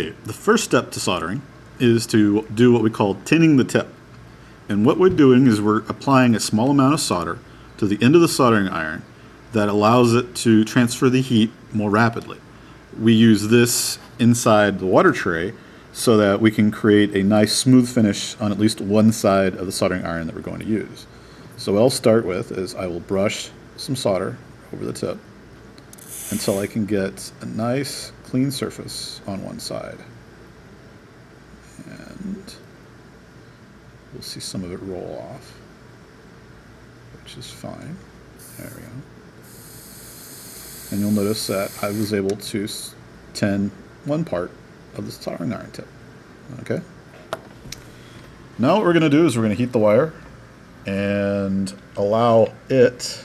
The first step to soldering is to do what we call tinning the tip. And what we're doing is we're applying a small amount of solder to the end of the soldering iron that allows it to transfer the heat more rapidly. We use this inside the water tray so that we can create a nice smooth finish on at least one side of the soldering iron that we're going to use. So what I'll start with is I will brush some solder over the tip until I can get a nice clean surface on one side. And we'll see some of it roll off, which is fine. There we go. And you'll notice that I was able to tin one part of the soldering iron tip. Okay. Now what we're going to do is we're going to heat the wire and allow it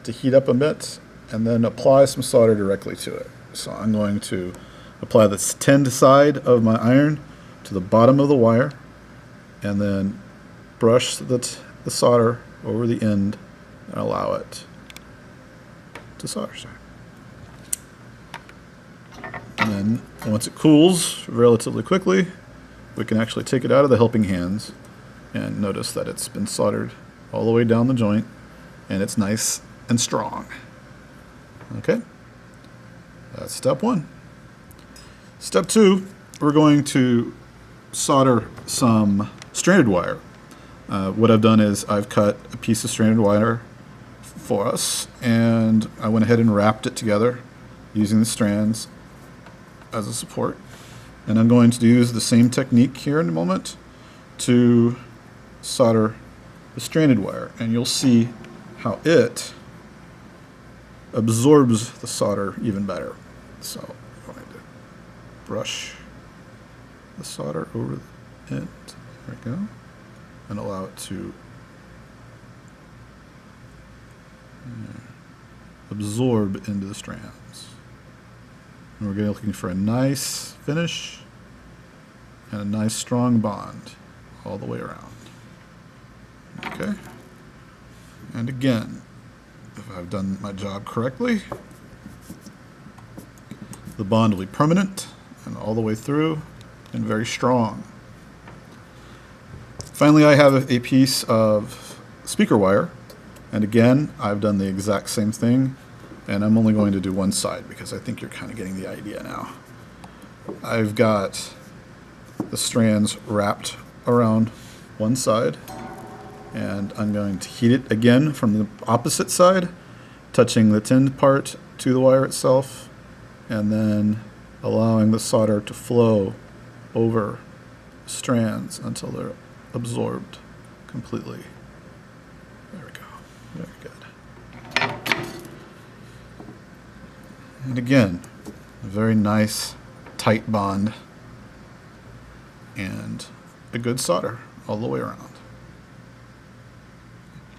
to heat up a bit and then apply some solder directly to it. So I'm going to apply the tinned side of my iron to the bottom of the wire and then brush the solder over the end and allow it to solder. And then once it cools relatively quickly, we can actually take it out of the helping hands and notice that it's been soldered all the way down the joint and it's nice and strong. Okay, that's step one. Step two, we're going to solder some stranded wire. What I've done is I've cut a piece of stranded wire for us and I went ahead and wrapped it together using the strands as a support. And I'm going to use the same technique here in a moment to solder the stranded wire. And you'll see how it absorbs the solder even better. So I'm going to brush the solder over the end. There we go. And allow it to absorb into the strands. And we're looking for a nice finish and a nice strong bond all the way around. Okay. And again, if I've done my job correctly, the bond will be permanent and all the way through and very strong. Finally, I have a piece of speaker wire, and again, I've done the exact same thing, and I'm only going to do one side because I think you're kind of getting the idea now. I've got the strands wrapped around one side, and I'm going to heat it again from the opposite side, touching the tinned part to the wire itself, and then allowing the solder to flow over strands until they're absorbed completely. There we go. Very good. And again, a very nice tight bond and a good solder all the way around.